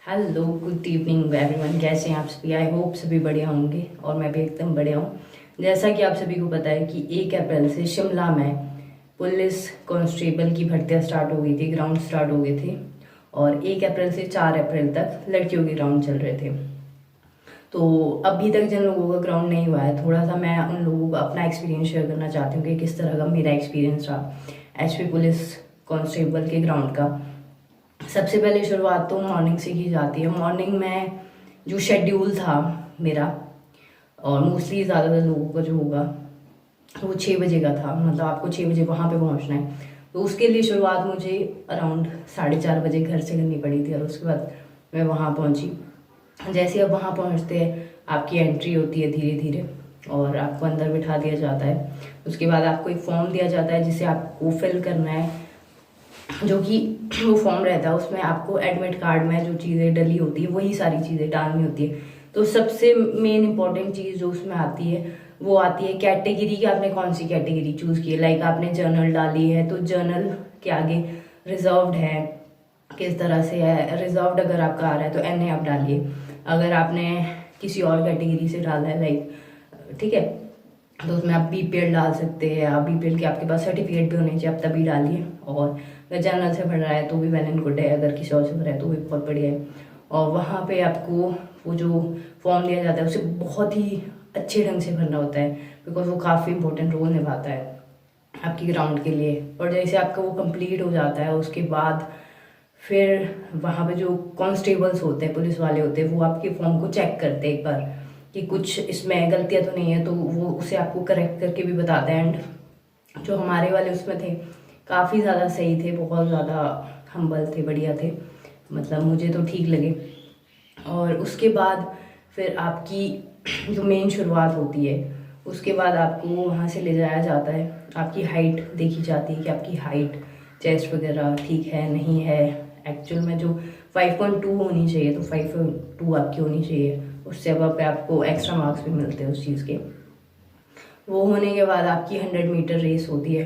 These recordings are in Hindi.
हेलो गुड इवनिंग एवरीवन, कैसे हैं आप सभी। आई होप सभी बढ़िया होंगे और मैं भी एकदम बढ़िया हूँ। जैसा कि आप सभी को पता है कि 1 अप्रैल से शिमला में पुलिस कांस्टेबल की भर्तियाँ स्टार्ट हो गई थी, ग्राउंड स्टार्ट हो गए थे। और 1 अप्रैल से 4 अप्रैल तक लड़कियों के ग्राउंड चल रहे थे। तो अभी तक जिन लोगों का ग्राउंड नहीं हुआ है, थोड़ा सा मैं उन लोगों को अपना एक्सपीरियंस शेयर करना चाहती हूँ कि किस तरह का मेरा एक्सपीरियंस रहा एचपी पुलिस कांस्टेबल के ग्राउंड का। सबसे पहले शुरुआत तो मॉर्निंग से की जाती है। मॉर्निंग में जो शेड्यूल था मेरा, और मोस्टली ज़्यादातर लोगों का जो होगा वो 6 बजे का था। मतलब आपको 6 बजे वहाँ पे पहुँचना है। तो उसके लिए शुरुआत मुझे अराउंड 4:30 बजे घर से करनी पड़ी थी और उसके बाद मैं वहाँ पहुँची। जैसे अब वहाँ पहुँचते हैं, आपकी एंट्री होती है धीरे धीरे और आपको अंदर बिठा दिया जाता है। उसके बाद आपको एक फॉर्म दिया जाता है जिसे आपको फिल करना है, जो कि वो फॉर्म रहता है उसमें आपको एडमिट कार्ड में जो चीज़ें डली होती है वही सारी चीज़ें डालनी होती है। तो सबसे मेन इंपॉर्टेंट चीज़ जो उसमें आती है वो आती है कैटेगरी की। आपने कौन सी कैटेगरी चूज़ की है। लाइक आपने जर्नल डाली है तो जर्नल के आगे रिजर्व्ड है, किस तरह से है। रिजर्व्ड अगर आपका आ रहा है तो NA आप डालिए। अगर आपने किसी और कैटेगरी से डाला है, लाइक ठीक है, तो उसमें आप BPL डाल सकते हैं। आप BPL के आपके पास सर्टिफिकेट भी होने चाहिए, आप तभी डालिए। और अगर जनरल से भर रहा है तो भी वेल एंड गुड है, अगर किसी और से भर रहा है तो भी बहुत बढ़िया है। और वहाँ पे आपको वो जो फॉर्म दिया जाता है उसे बहुत ही अच्छे ढंग से भरना होता है, बिकॉज वो काफ़ी इंपॉर्टेंट रोल निभाता है आपकी ग्राउंड के लिए। और जैसे आपका वो कंप्लीट हो जाता है उसके बाद फिर वहाँ पे जो कांस्टेबल्स होते हैं, पुलिस वाले होते हैं, वो आपके फॉर्म को चेक करते हैं एक बार कि कुछ इसमें गलतियाँ तो नहीं है, तो वो उसे आपको करेक्ट करके भी बताते हैं। एंड जो हमारे वाले उसमें थे काफ़ी ज़्यादा सही थे, बहुत ज़्यादा हम्बल थे, बढ़िया थे, मतलब मुझे तो ठीक लगे। और उसके बाद फिर आपकी जो मेन शुरुआत होती है, उसके बाद आपको वहाँ से ले जाया जाता है। आपकी हाइट देखी जाती है कि आपकी हाइट, चेस्ट वगैरह ठीक है नहीं है। एक्चुअल में जो 5.2 होनी चाहिए तो 5.2 आपकी होनी चाहिए। उससे अब पे आपको एक्स्ट्रा मार्क्स भी मिलते हैं उस चीज़ के। वो होने के बाद आपकी 100 मीटर रेस होती है।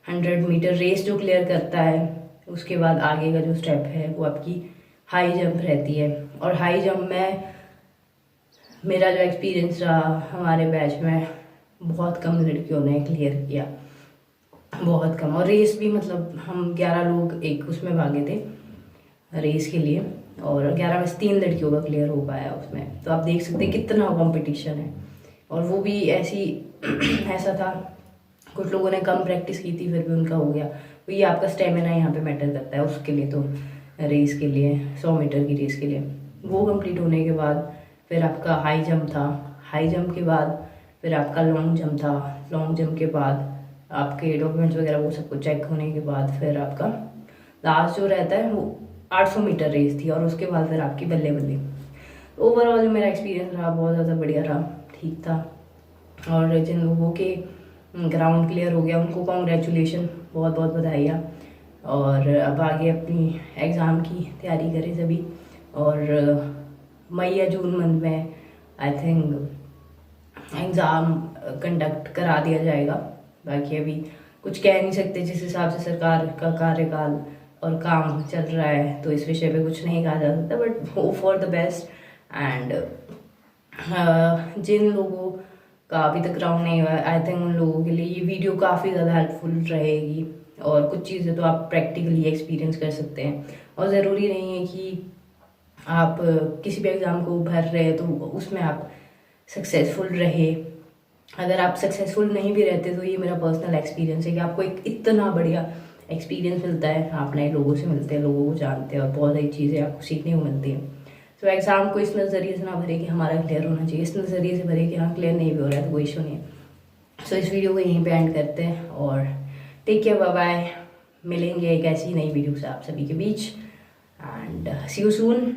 100 मीटर रेस जो क्लियर करता है उसके बाद आगे का जो स्टेप है वो आपकी हाई जंप रहती है। और हाई जंप में मेरा जो एक्सपीरियंस रहा, हमारे बैच में बहुत कम लड़कियों ने क्लियर किया, बहुत कम। और रेस भी, मतलब हम 11 लोग एक उसमें भागे थे रेस के लिए, और 11 में से 3 लड़कियों का क्लियर हो पाया उसमें। तो आप देख सकते हैं कितना कंपटीशन है। और वो भी ऐसी ऐसा था, कुछ लोगों ने कम प्रैक्टिस की थी फिर भी उनका हो गया। तो ये आपका स्टेमिना यहाँ पे मैटर करता है उसके लिए। तो रेस के लिए, 100 मीटर की रेस के लिए, वो कंप्लीट होने के बाद फिर आपका हाई जंप था। हाई जंप के बाद फिर आपका लॉन्ग जंप था। लॉन्ग जंप के बाद आपके डॉक्यूमेंट्स वगैरह वो सब कुछ चेक होने के बाद फिर आपका लास्ट जो रहता है वो 800 मीटर रेस थी। और उसके बाद फिर आपकी बल्ले बल्ले। ओवरऑल जो मेरा एक्सपीरियंस रहा बहुत ज़्यादा बढ़िया रहा, ठीक था। और जिन लोगों के ग्राउंड क्लियर हो गया उनको कॉन्ग्रेचुलेशन, बहुत बहुत बधाइयाँ। और अब आगे अपनी एग्ज़ाम की तैयारी करें सभी। और मई या जून मंथ में आई थिंक एग्ज़ाम कंडक्ट करा दिया जाएगा। बाकी अभी कुछ कह नहीं सकते, जिस हिसाब से सरकार का कार्यकाल और काम चल रहा है तो इस विषय पे कुछ नहीं कहा जा सकता। But hope for the best. And जिन लोगों का अभी तक राउंड नहीं हुआ, आई थिंक उन लोगों के लिए ये वीडियो काफ़ी ज़्यादा हेल्पफुल रहेगी। और कुछ चीज़ें तो आप प्रैक्टिकली एक्सपीरियंस कर सकते हैं। और ज़रूरी नहीं है कि आप किसी भी एग्ज़ाम को भर रहे हैं तो उसमें आप सक्सेसफुल रहे। अगर आप सक्सेसफुल नहीं भी रहते तो ये मेरा पर्सनल एक्सपीरियंस है कि आपको एक इतना बढ़िया एक्सपीरियंस मिलता है। आप नए लोगों से मिलते हैं, लोगों को जानते हैं और बहुत सारी चीज़ें आपको सीखने को मिलती हैं। तो एग्ज़ाम को इस नज़रिए से ना भरे कि हमारा क्लियर होना चाहिए, इस नज़रिए से भरे कि हाँ क्लियर नहीं भी हो रहा है तो कोई इशू नहीं है। सो इस वीडियो को यहीं पे एंड करते हैं और टेक केयर, बाय बाय। मिलेंगे एक ऐसी नई वीडियो से आप सभी के बीच एंड सी यू सून।